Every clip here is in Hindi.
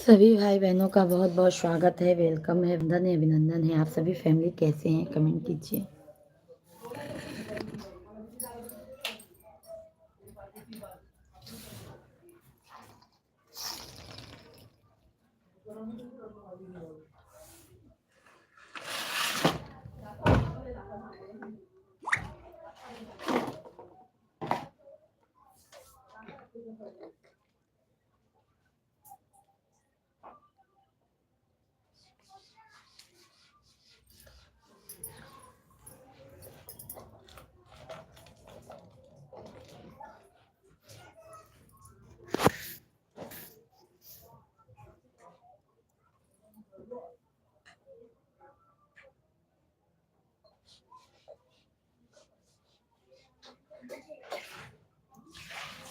सभी भाई बहनों का बहुत बहुत स्वागत है, वेलकम है, वंदन है, अभिनंदन है। आप सभी फैमिली कैसे हैं, कमेंट कीजिए।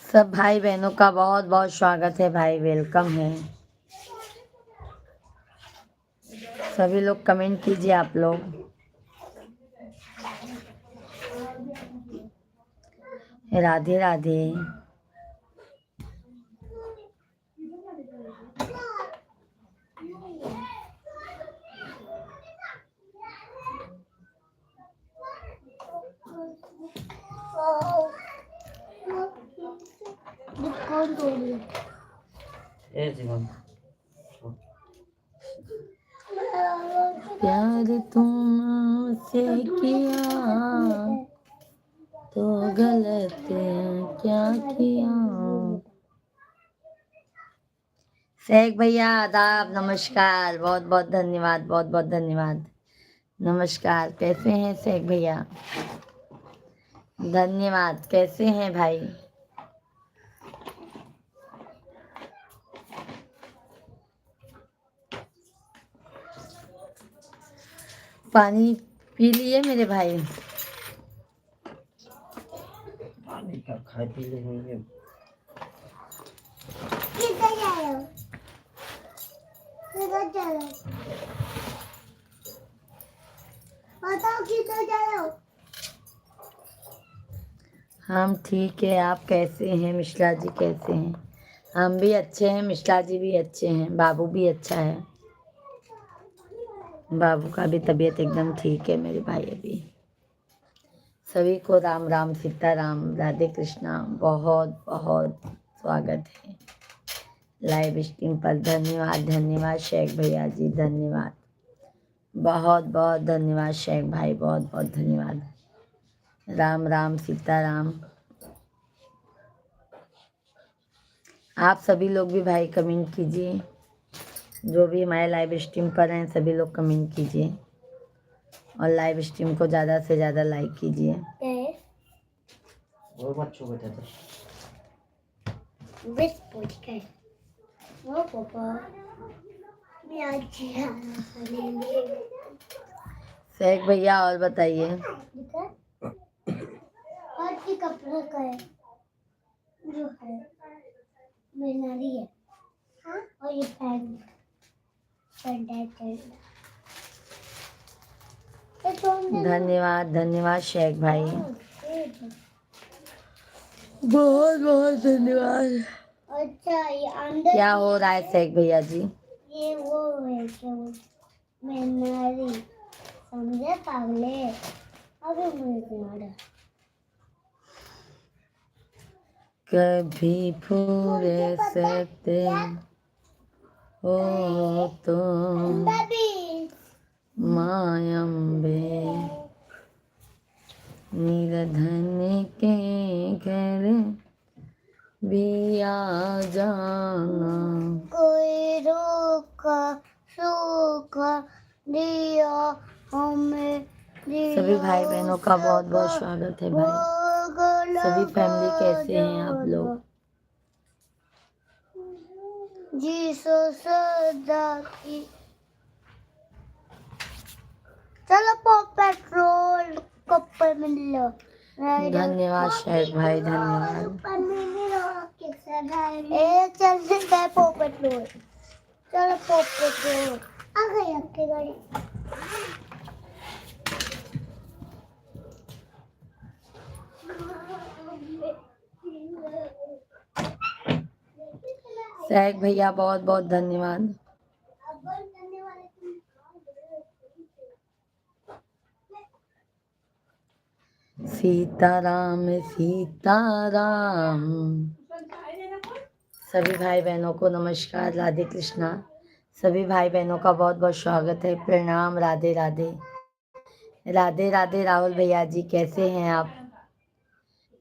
सब भाई बहनों का बहुत बहुत स्वागत है भाई, वेलकम है। सभी लोग कमेंट कीजिए आप लोग। राधे राधे। प्यार तुमसे किया तो गलत क्या किया। शेख भैया आदाब, नमस्कार, बहुत बहुत धन्यवाद, बहुत बहुत धन्यवाद। नमस्कार, कैसे हैं शेख भैया? धन्यवाद, कैसे हैं भाई? पानी पी लिए मेरे भाई? पानी का खा पी ले होंगे। किधर जा रहे हो? किधर जा रहे हो? बताओ किधर जा रहे हो? हम ठीक है, आप कैसे हैं? मिश्रा जी कैसे हैं? हम भी अच्छे हैं, मिश्रा जी भी अच्छे हैं, बाबू भी अच्छा है। बाबू का भी तबीयत एकदम ठीक है मेरे भाई। अभी सभी को राम राम, सीताराम, राधे कृष्णा, बहुत बहुत स्वागत है लाइव स्ट्रीम पर। धन्यवाद धन्यवाद शेख भैया जी, धन्यवाद, बहुत बहुत धन्यवाद शेख भाई, बहुत बहुत धन्यवाद। राम राम सीताराम। आप सभी लोग भी भाई कमेंट कीजिए, जो भी हमारे लाइव स्ट्रीम पर हैं सभी लोग कमेंट कीजिए और लाइव स्ट्रीम को ज़्यादा से ज़्यादा लाइक कीजिए। वो बच्चों को देते वो पापा शेख भैया और बताइए। और की कपड़े का है जो है मेरी है। हाँ? और ये पैंट धन्यवाद धन्यवाद शेख भाई, बहुत बहुत धन्यवाद। अच्छा, ये अंदर क्या हो रहा है शेख भैया जी? ये वो है क्या मेरी समझे पागले। अभी मुझे कभी पूरे सकते हो तुम मायम्बे, निर्धन के घर भी आ जाना। कोई रोका सूखा दिया हमें। सभी भाई बहनों का बहुत बहुत स्वागत है भाई। सभी फैमिली कैसे हैं आप लोग? जी सदा की। चलो पेट्रोल कप मिल लो। धन्यवाद शेख भाई, धन्यवाद। चल से पेट्रोल, चलो पेट्रोल आ गई आपकी गाड़ी। सहक भैया बहुत बहुत धन्यवाद। सीताराम सीताराम। सभी भाई बहनों को नमस्कार, राधे कृष्णा। सभी भाई बहनों का बहुत बहुत स्वागत है, प्रणाम, राधे राधे। राधे राधे राहुल भैया जी, कैसे हैं आप?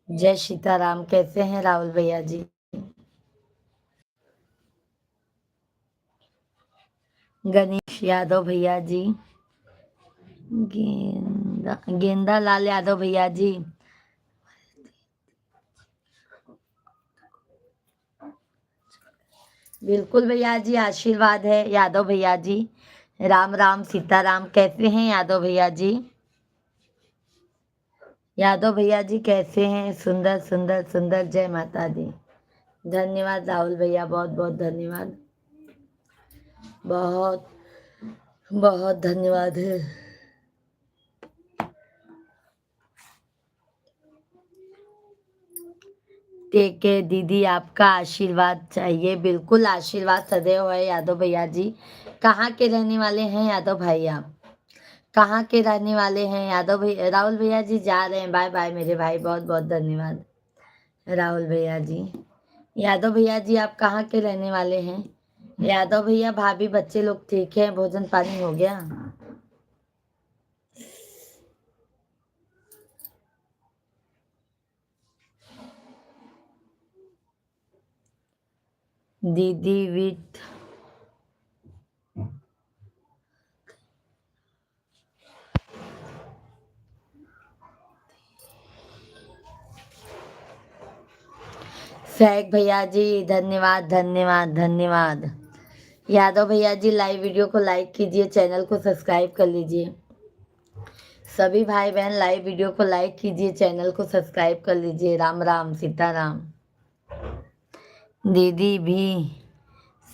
जय सीताराम, कैसे हैं राहुल भैया जी? गणेश यादव भैया जी, गेंदा लाल यादव भैया जी, बिल्कुल भैया जी, आशीर्वाद है यादव भैया जी। राम राम सीताराम, कैसे हैं यादव भैया जी? यादव भैया जी कैसे हैं? सुंदर सुंदर सुंदर, जय माता दी। धन्यवाद राहुल भैया, बहुत बहुत धन्यवाद, बहुत बहुत धन्यवाद है। टेक केयर दीदी, आपका आशीर्वाद चाहिए। बिल्कुल, आशीर्वाद सदैव है यादव भैया जी। कहाँ के रहने वाले हैं यादव भाई आप? कहाँ के रहने वाले हैं यादव भैया? राहुल भैया जी जा रहे हैं, बाय बाय मेरे भाई, बहुत बहुत धन्यवाद राहुल भैया जी। यादव भैया जी आप कहाँ के रहने वाले हैं? यादव भैया, भाभी, बच्चे लोग ठीक है? भोजन पानी हो गया? दीदी विथ सहक भैया जी, धन्यवाद धन्यवाद धन्यवाद। यादव भैया जी लाइव वीडियो को लाइक कीजिए, चैनल को सब्सक्राइब कर लीजिए। सभी भाई बहन लाइव वीडियो को लाइक कीजिए, चैनल को सब्सक्राइब कर लीजिए। राम राम सीताराम। दीदी भी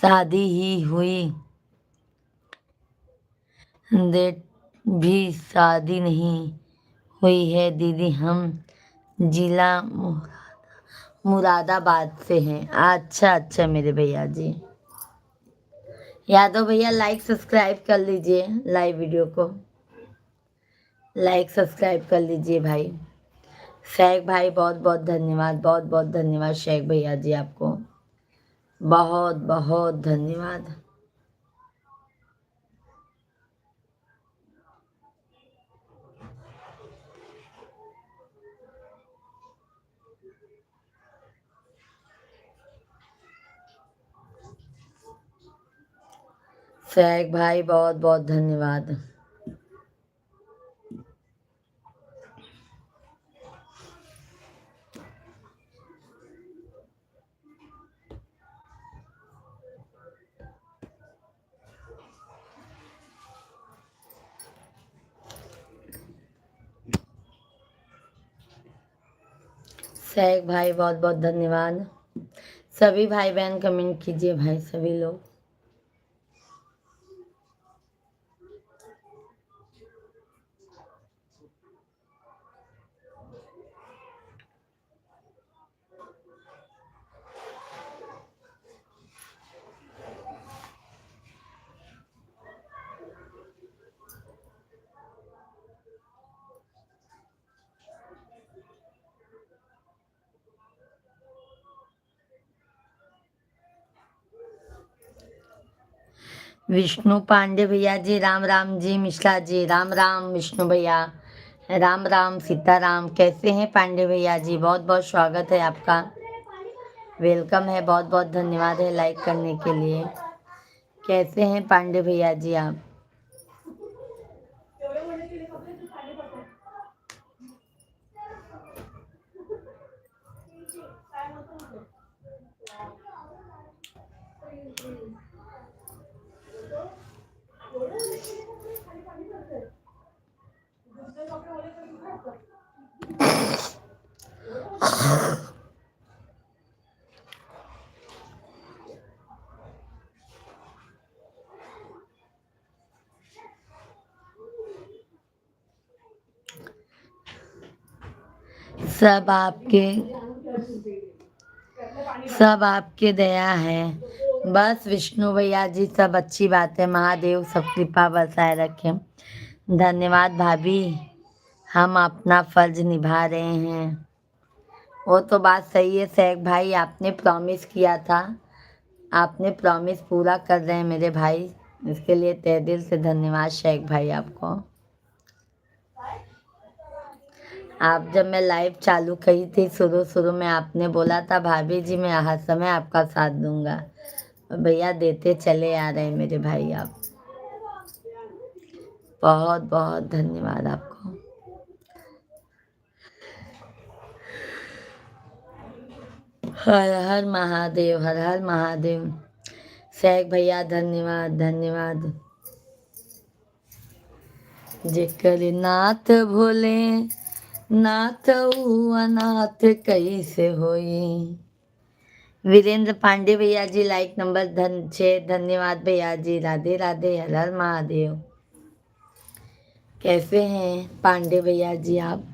शादी ही हुई, डेट भी शादी नहीं हुई है दीदी, हम जिला मुरादाबाद से हैं। अच्छा अच्छा मेरे भैया जी। यादव भैया लाइक सब्सक्राइब कर लीजिए, लाइव वीडियो को लाइक सब्सक्राइब कर लीजिए भाई। शेख भाई बहुत बहुत धन्यवाद, बहुत बहुत धन्यवाद शेख भैया जी, आपको बहुत बहुत धन्यवाद। शेख भाई बहुत बहुत धन्यवाद। शेख भाई बहुत बहुत धन्यवाद। सभी भाई बहन कमेंट कीजिए भाई, सभी लोग। विष्णु पांडे भैया जी, राम राम जी। मिश्रा जी, राम राम विष्णु भैया, राम राम सीताराम। कैसे हैं पांडे भैया जी? बहुत बहुत स्वागत है आपका, वेलकम है, बहुत बहुत धन्यवाद है लाइक करने के लिए। कैसे हैं पांडे भैया जी आप? सब आपके सब आपके दया है, बस विष्णु भैया जी सब अच्छी बात है, महादेव सब कृपा बरसाए रखे। धन्यवाद भाभी, हम अपना फर्ज निभा रहे हैं। वो तो बात सही है सैक भाई, आपने प्रॉमिस किया था, आपने प्रॉमिस पूरा कर रहे हैं मेरे भाई, इसके लिए तहे दिल से धन्यवाद शेख भाई आपको। आप जब मैं लाइव चालू करी थी शुरू शुरू में, आपने बोला था भाभी जी मैं हर समय आपका साथ दूंगा, भैया देते चले आ रहे हैं मेरे भाई आप। बहुत बहुत धन्यवाद आपको। हर हर महादेव, हर हर महादेव। शेख भैया धन्यवाद धन्यवाद। जेकर नाथ भोले नाथ अनाथ कैसे होई। वीरेंद्र पांडे भैया जी लाइक नंबर 6, धन्यवाद भैया जी, राधे राधे, हर हर महादेव। कैसे हैं पांडे भैया जी आप?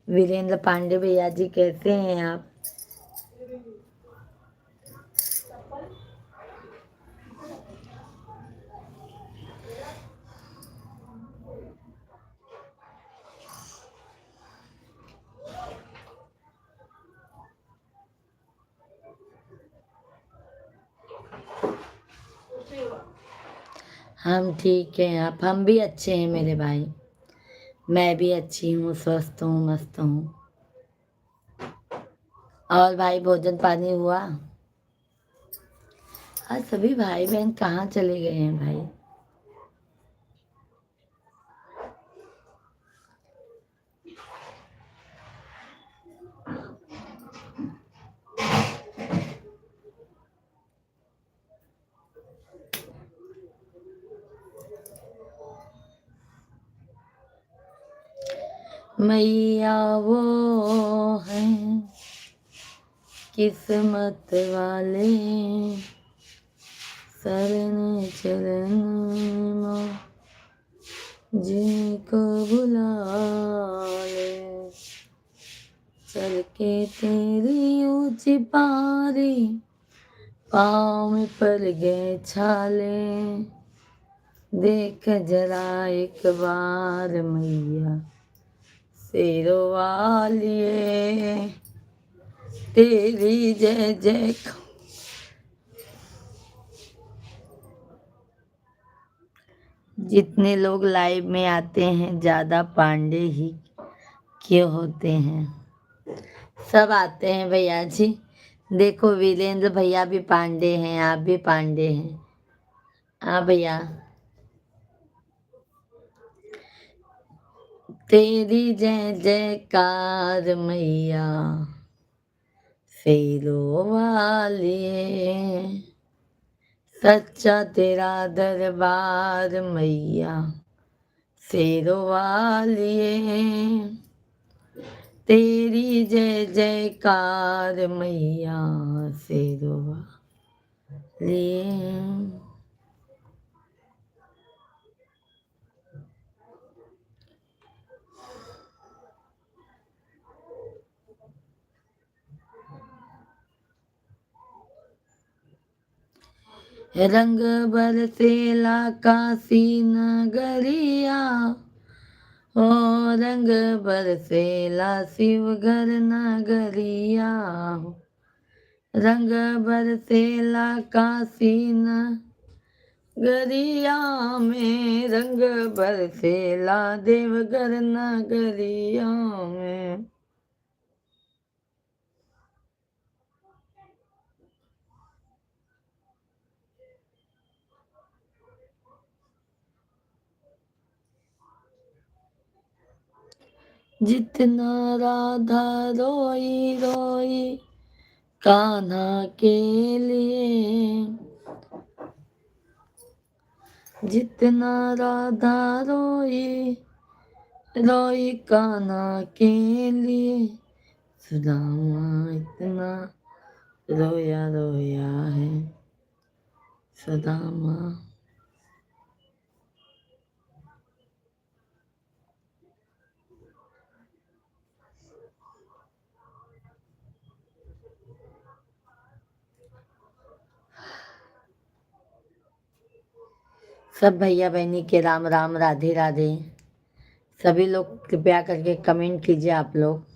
वीरेंद्र पांडे भैया जी कैसे हैं आप? हम ठीक हैं आप? हम भी अच्छे हैं मेरे भाई, मैं भी अच्छी हूँ, स्वस्थ हूँ, मस्त हूँ। और भाई भोजन पानी हुआ? आज सभी भाई बहन कहाँ चले गए हैं भाई? मैया वो हैं किस्मत वाले, शरण चरण में जिनको बुला ले, चल के तेरी ऊंची पारी पाँव में पड़ गए छाले, देख जरा एक बार मैया शेरों वालिए, तेरी जय जय। जितने लोग लाइव में आते हैं ज्यादा पांडे ही क्यों होते हैं? सब आते हैं भैया जी, देखो वीरेंद्र भैया भी पांडे हैं, आप भी पांडे हैं। हाँ भैया, तेरी जय जयकार मैया शेरों वालिए, सच्चा तेरा दरबार मैया शेरों वालिए, तेरी जय जयकार मैया शेरों वालिए। रंग बरसेला काशी नगरिया, ओ रंग बरसेला शिवघर नगरिया, रंग बरसेला काशी नगरिया में, रंग बरसेला देवघर नगरिया में। जितना राधा रोई रोई कान्हा के लिए, जितना राधा रोई रोई कान्हा के लिए, सुदामा इतना रोया रोया है सुदामा। सब भैया बहनी के राम राम, राधे राधे। सभी लोग कृपया करके कमेंट कीजिए आप लोग।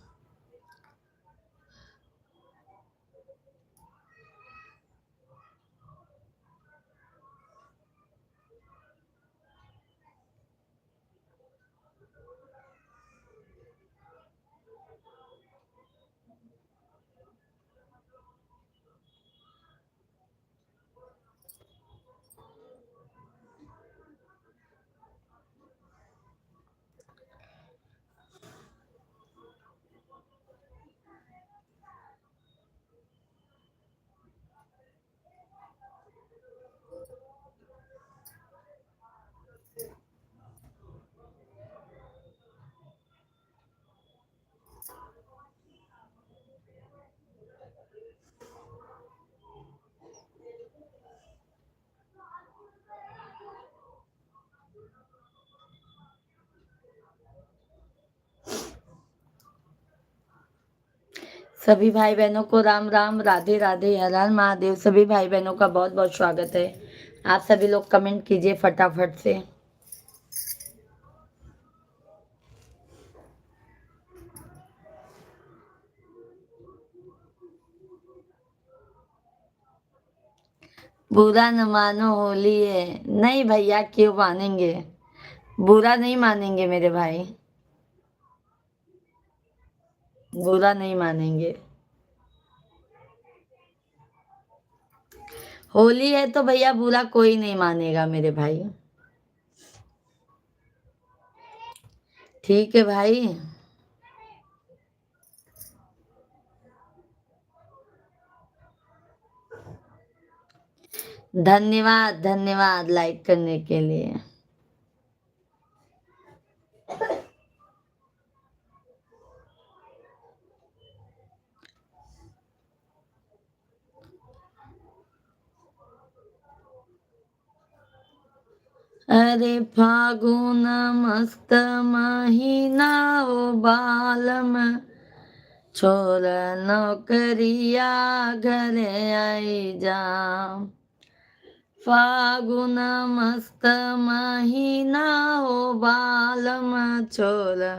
सभी भाई बहनों को राम राम, राधे राधे, हर हर महादेव। सभी भाई बहनों का बहुत बहुत स्वागत है। आप सभी लोग कमेंट कीजिए फटाफट से। बुरा न मानो, होली है। नहीं भैया, क्यों मानेंगे? बुरा नहीं मानेंगे मेरे भाई, बुरा नहीं मानेंगे। होली है तो भैया बुरा कोई नहीं मानेगा मेरे भाई। ठीक है भाई। धन्यवाद धन्यवाद लाइक करने के लिए। अरे फागुन मस्त महीना, ओ बालम छोड़ नौकरिया घरे आई जा। फागुन मस्त महीना, हो बालम छोड़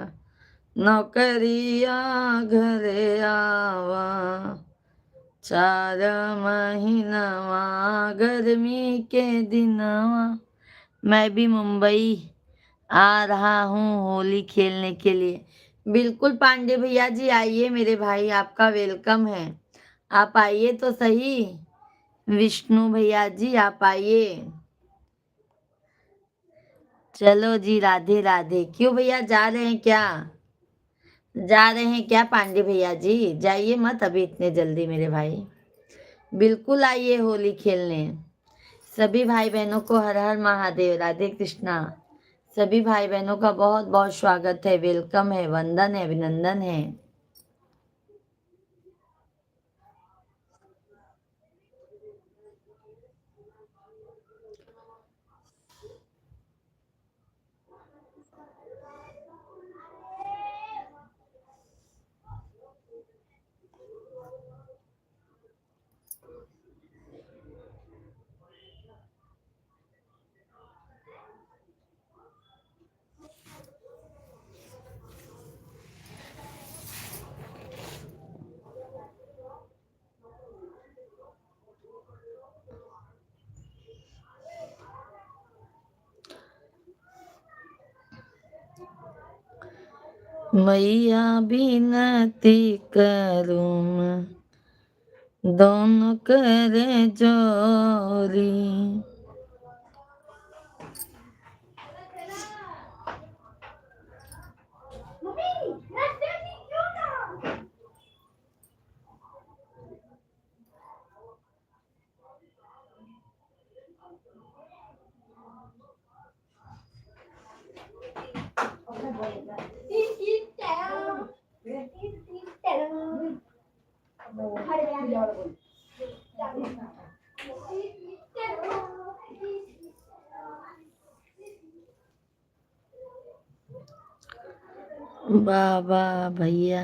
नौकरिया घरे आवा। 4 महीनवा गर्मी के दिनवा। मैं भी मुंबई आ रहा हूँ होली खेलने के लिए। बिल्कुल पांडे भैया जी, आइए मेरे भाई, आपका वेलकम है। आप आइए तो सही। विष्णु भैया जी आप आइए। चलो जी, राधे राधे। क्यों भैया, जा रहे हैं क्या? जा रहे हैं क्या पांडे भैया जी? जाइए मत अभी इतने जल्दी मेरे भाई। बिल्कुल आइए होली खेलने। सभी भाई बहनों को हर हर महादेव, राधे कृष्णा। सभी भाई बहनों का बहुत बहुत स्वागत है, वेलकम है, वंदन है, अभिनंदन है। मैया बिनती करूं, दोनों करे जोरी। वाह वाह भैया।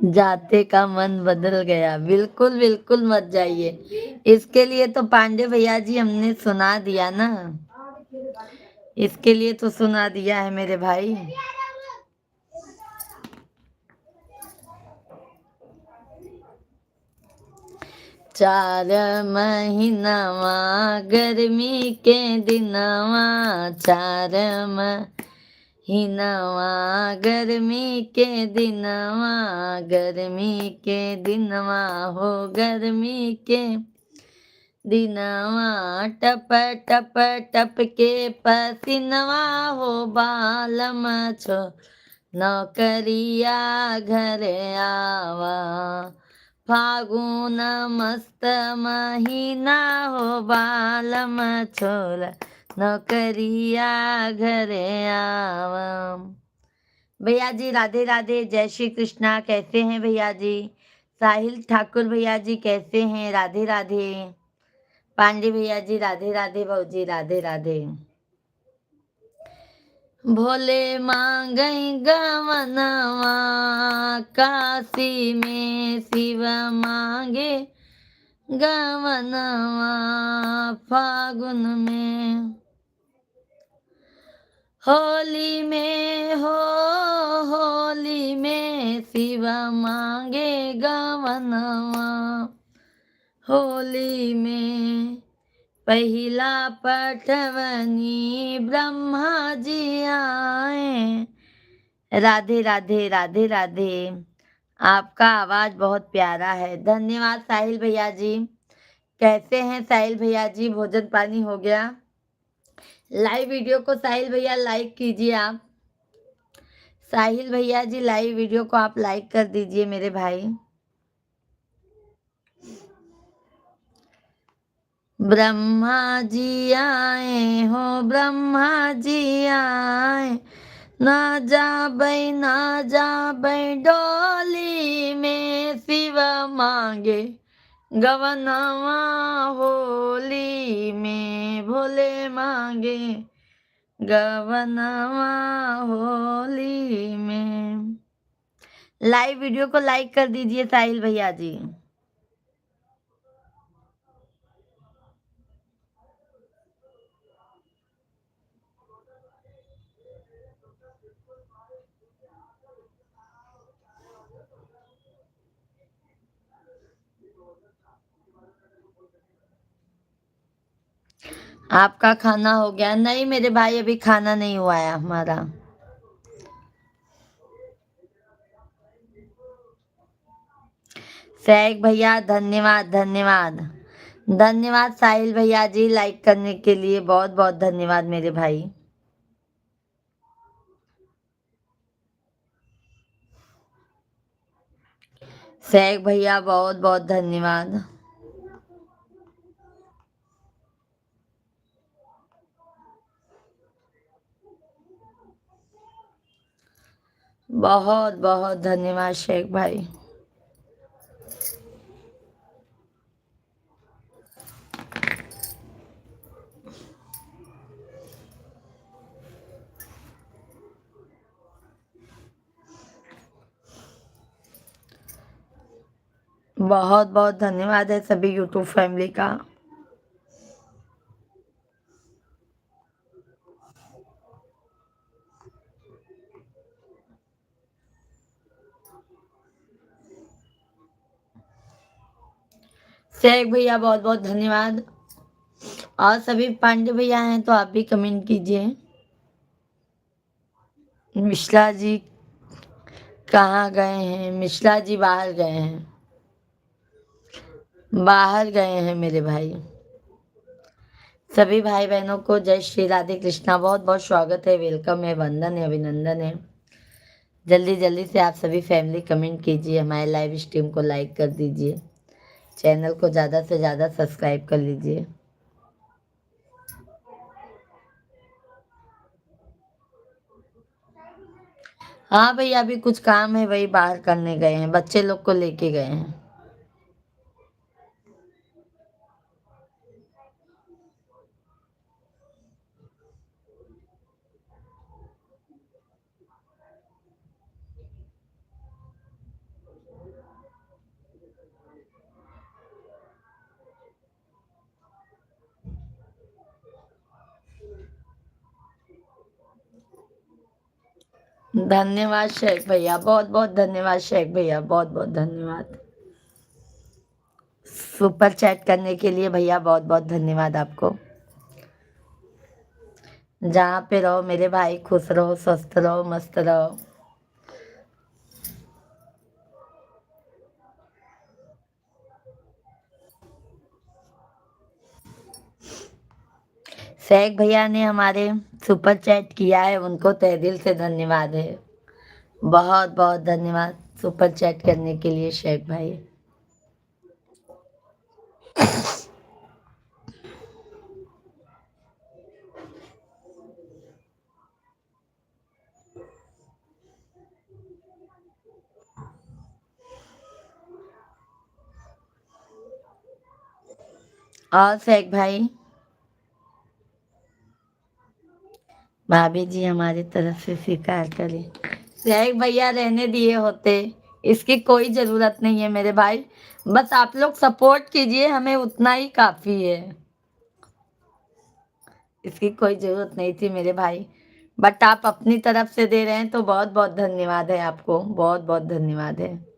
जाते का मन बदल गया। बिल्कुल बिल्कुल मत जाइए। इसके लिए तो पांडे भैया जी हमने सुना दिया ना, इसके लिए तो सुना दिया है मेरे भाई। चार महीनावा गर्मी के दिनवा, चार महीनावा गर्मी के दिनवा, गर्मी के दिनवा हो गर्मी के दिनवा, टप टप टप के पसीनवा हो बालम छो नौकरिया घर आवा, फागुन मस्त महीना हो बालम छोरा नौकरिया घर आवा। भैया जी राधे राधे, जय श्री कृष्णा। कैसे हैं भैया जी? साहिल ठाकुर भैया जी कैसे हैं? राधे राधे। पांडे भैया जी राधे राधे, भाऊजी राधे राधे। भोले मांगई गवनवा, काशी में शिव मांगे गवनवा, फागुन में होली में हो, होली में शिव मांगे गवनवा, होली में पहिला पटवनी ब्रह्मा जी आए। राधे राधे राधे राधे। आपका आवाज बहुत प्यारा है। धन्यवाद साहिल भैया जी। कैसे हैं साहिल भैया जी? भोजन पानी हो गया? लाइव वीडियो को साहिल भैया लाइक कीजिए आप। साहिल भैया जी लाइव वीडियो को आप लाइक कर दीजिए मेरे भाई। ब्रह्मा जी आए हो, ब्रह्मा जी आए, ना जाबै डोली में शिव मांगे गवनवा, होली में भोले मांगे गवनवा, होली में। लाइव वीडियो को लाइक कर दीजिए साहिल भैया जी। आपका खाना हो गया? नहीं मेरे भाई, अभी खाना नहीं हुआ है हमारा। सैग भैया धन्यवाद धन्यवाद। धन्यवाद साहिल भैया जी लाइक करने के लिए, बहुत बहुत धन्यवाद मेरे भाई। सैग भैया बहुत बहुत धन्यवाद। बहुत बहुत धन्यवाद शेख भाई। बहुत बहुत धन्यवाद है सभी यूट्यूब फैमिली का। शेख भैया बहुत बहुत धन्यवाद। और सभी पांडे भैया हैं तो आप भी कमेंट कीजिए। मिश्रा जी कहाँ गए हैं? मिश्रा जी बाहर गए हैं, बाहर गए हैं मेरे भाई। सभी भाई बहनों को जय श्री राधे कृष्णा, बहुत बहुत स्वागत है, वेलकम है, वंदन है, अभिनंदन है। जल्दी जल्दी से आप सभी फैमिली कमेंट कीजिए, हमारे लाइव स्ट्रीम को लाइक कर दीजिए, चैनल को ज़्यादा से ज़्यादा सब्सक्राइब कर लीजिए। हाँ भैया अभी कुछ काम है, वही बाहर करने गए हैं, बच्चे लोग को लेके गए हैं। धन्यवाद शेख भैया, बहुत बहुत धन्यवाद शेख भैया, बहुत बहुत धन्यवाद। सुपर चैट करने के लिए भैया बहुत बहुत धन्यवाद आपको। जहाँ पे रहो मेरे भाई, खुश रहो, स्वस्थ रहो, मस्त रहो। शेख भैया ने हमारे सुपर चैट किया है, उनको तहे दिल से धन्यवाद है। बहुत बहुत धन्यवाद सुपर चैट करने के लिए शेख भाई। और शेख भाई, भाभी जी हमारी तरफ से स्वीकार करें। शेख भैया रहने दिए होते, इसकी कोई जरूरत नहीं है मेरे भाई। बस आप लोग सपोर्ट कीजिए, हमें उतना ही काफी है। इसकी कोई जरूरत नहीं थी मेरे भाई, बट आप अपनी तरफ से दे रहे हैं तो बहुत बहुत धन्यवाद है आपको, बहुत बहुत धन्यवाद है।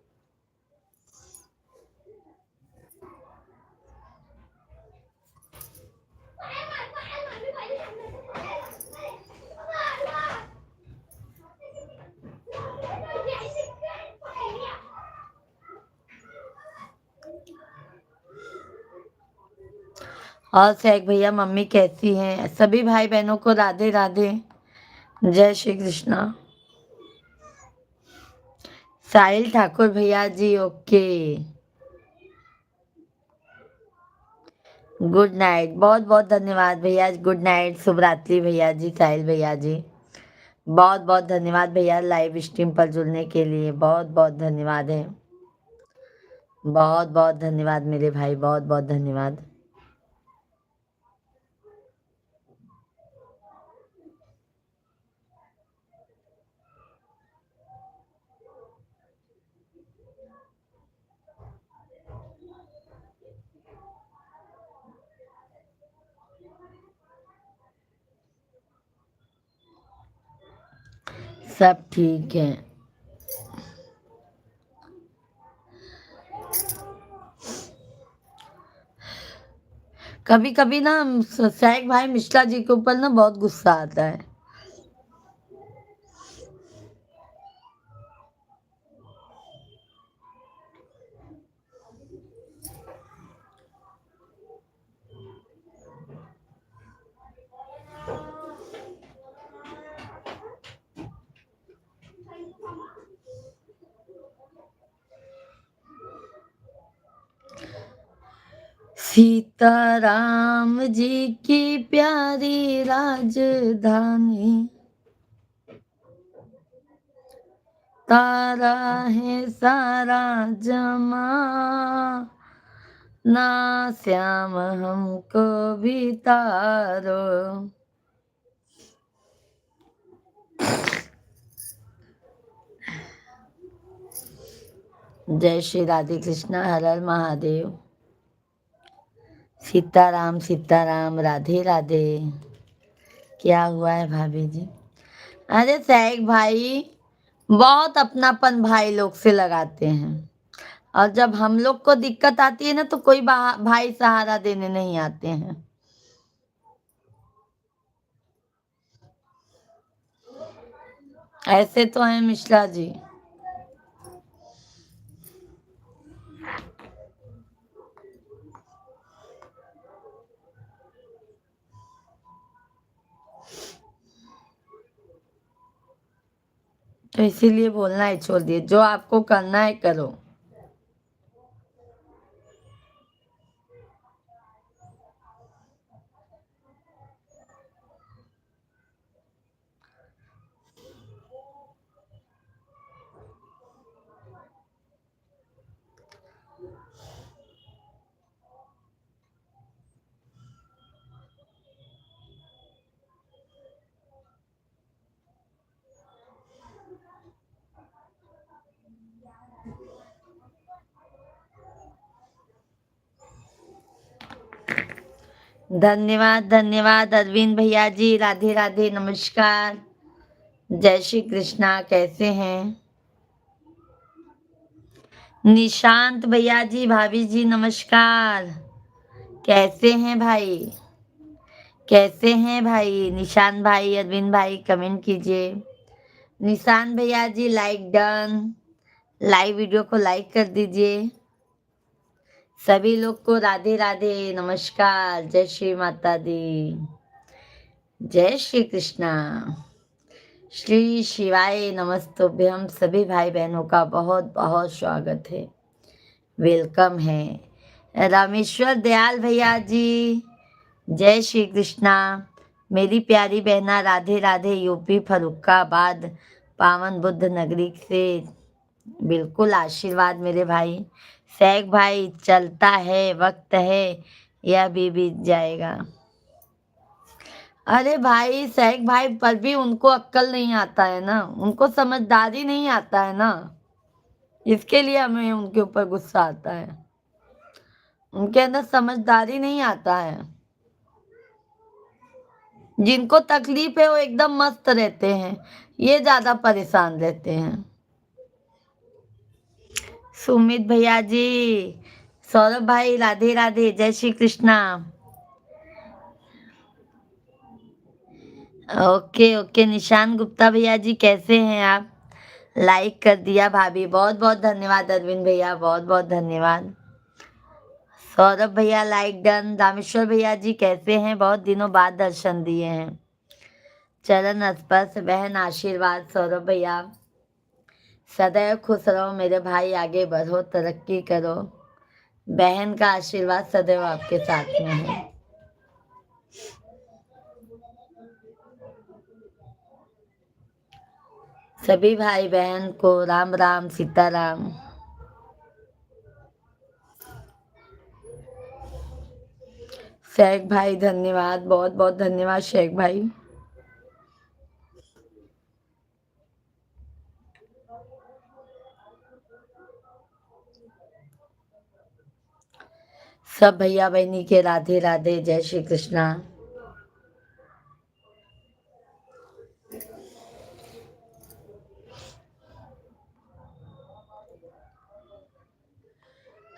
और शेख भैया मम्मी कैसी हैं? सभी भाई बहनों को राधे राधे, जय श्री कृष्णा। साहिल ठाकुर भैया जी ओके, गुड नाइट, बहुत बहुत धन्यवाद भैया, गुड नाइट, शुभ रात्रि भैया जी, साहिल भैया जी। बहुत बहुत धन्यवाद भैया लाइव स्ट्रीम पर जुड़ने के लिए, बहुत बहुत धन्यवाद है। बहुत बहुत धन्यवाद मेरे भाई, बहुत बहुत धन्यवाद। सब ठीक है। कभी कभी ना शेख भाई मिश्रा जी के ऊपर ना बहुत गुस्सा आता है। सीताराम जी की प्यारी राजधानी, तारा है सारा जमा, ना श्याम हमको भी तारो। जय श्री राधे कृष्णा, हर हर महादेव। सीताराम सीताराम, राधे राधे। क्या हुआ है भाभी जी? अरे शेख भाई बहुत अपनापन भाई लोग से लगाते हैं, और जब हम लोग को दिक्कत आती है ना तो कोई भाई सहारा देने नहीं आते हैं। ऐसे तो हैं मिश्रा जी। तो इसीलिए बोलना ही छोड़ दिए, जो आपको करना है करो। धन्यवाद धन्यवाद अरविंद भैया जी, राधे राधे, नमस्कार। जय श्री कृष्णा, कैसे हैं? निशांत भैया जी, भाभी जी नमस्कार। कैसे हैं भाई? कैसे हैं भाई? निशांत भाई, अरविंद भाई कमेंट कीजिए। निशांत भैया जी लाइक डन। लाइव वीडियो को लाइक कर दीजिए। सभी लोग को राधे राधे, नमस्कार, जय श्री माता दी, जय श्री कृष्णा, श्री शिवाय नमस्तुभ्यम। सभी भाई बहनों का बहुत बहुत स्वागत है, वेलकम है। रामेश्वर दयाल भैया जी, जय श्री कृष्णा। मेरी प्यारी बहना राधे राधे, यूपी फरुखाबाद पावन बुद्ध नगरी से बिल्कुल आशीर्वाद मेरे भाई। सैक भाई, चलता है वक्त है, यह भी बीत जाएगा। अरे भाई सैक भाई, पर भी उनको अक्ल नहीं आता है ना, उनको समझदारी नहीं आता है ना, इसके लिए हमें उनके ऊपर गुस्सा आता है। उनके अंदर समझदारी नहीं आता है। जिनको तकलीफ है वो एकदम मस्त रहते हैं, ये ज्यादा परेशान रहते हैं। सुमित भैया जी, सौरभ भाई राधे राधे, जय श्री कृष्णा। ओके ओके, निशान गुप्ता भैया जी कैसे हैं आप? लाइक कर दिया भाभी, बहुत बहुत धन्यवाद। अरविंद भैया बहुत बहुत धन्यवाद। सौरभ भैया लाइक डन। रामेश्वर भैया जी कैसे हैं? बहुत दिनों बाद दर्शन दिए हैं। चरण स्पर्श बहन आशीर्वाद। सौरभ भैया सदैव खुश रहो मेरे भाई, आगे बढ़ो, तरक्की करो। बहन का आशीर्वाद सदैव आपके साथ में है। सभी भाई बहन को राम राम, सीताराम। शेख भाई धन्यवाद, बहुत बहुत धन्यवाद शेख भाई। सब भैया बहनी के राधे राधे, जय श्री कृष्णा।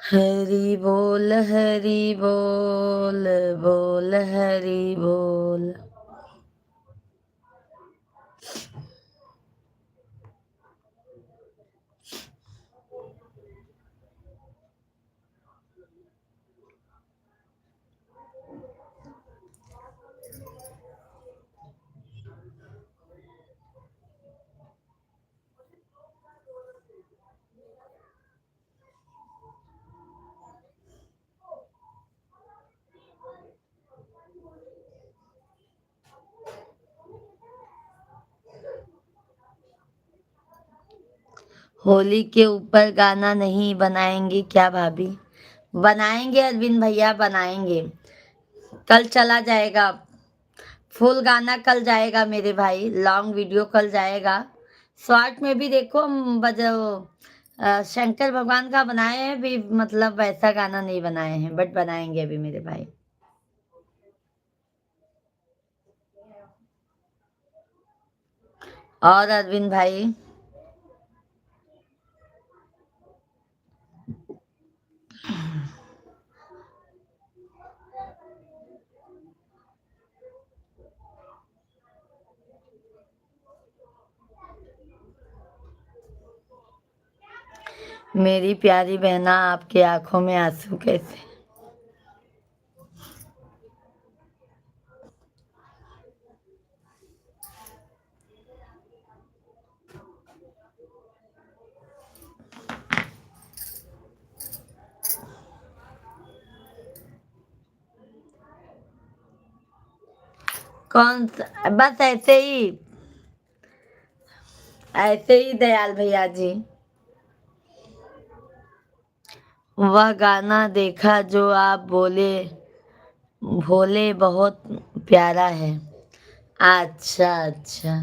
हरि बोल हरि बोल, बोल हरि बोल। होली के ऊपर गाना नहीं बनाएंगे क्या भाभी? बनाएंगे अरविंद भैया, बनाएंगे। कल चला जाएगा, फुल गाना कल जाएगा मेरे भाई, लॉन्ग वीडियो कल जाएगा। शॉर्ट में भी देखो बजो, शंकर भगवान का बनाए हैं भी, मतलब वैसा गाना नहीं बनाए हैं, बट बनाएंगे अभी मेरे भाई। और अरविंद भाई मेरी प्यारी बहना, आपकी आंखों में आंसू कैसे? कौन सा? बस ऐसे ही, ऐसे ही दयाल भैया जी। वह गाना देखा जो आप बोले, भोले बहुत प्यारा है। अच्छा अच्छा,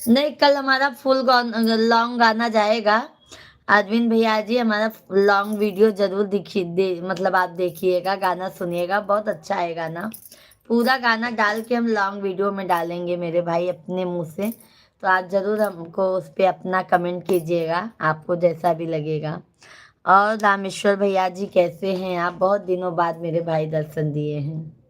नहीं कल हमारा फुल लॉन्ग गाना जाएगा। अरविंद भैया जी हमारा लॉन्ग वीडियो जरूर मतलब आप देखिएगा, गाना सुनिएगा, बहुत अच्छा है गाना। पूरा गाना डाल के हम लॉन्ग वीडियो में डालेंगे मेरे भाई अपने मुंह से, तो आज ज़रूर हमको उस पे अपना कमेंट कीजिएगा, आपको जैसा भी लगेगा। और रामेश्वर भैया जी कैसे हैं आप? बहुत दिनों बाद मेरे भाई दर्शन दिए हैं।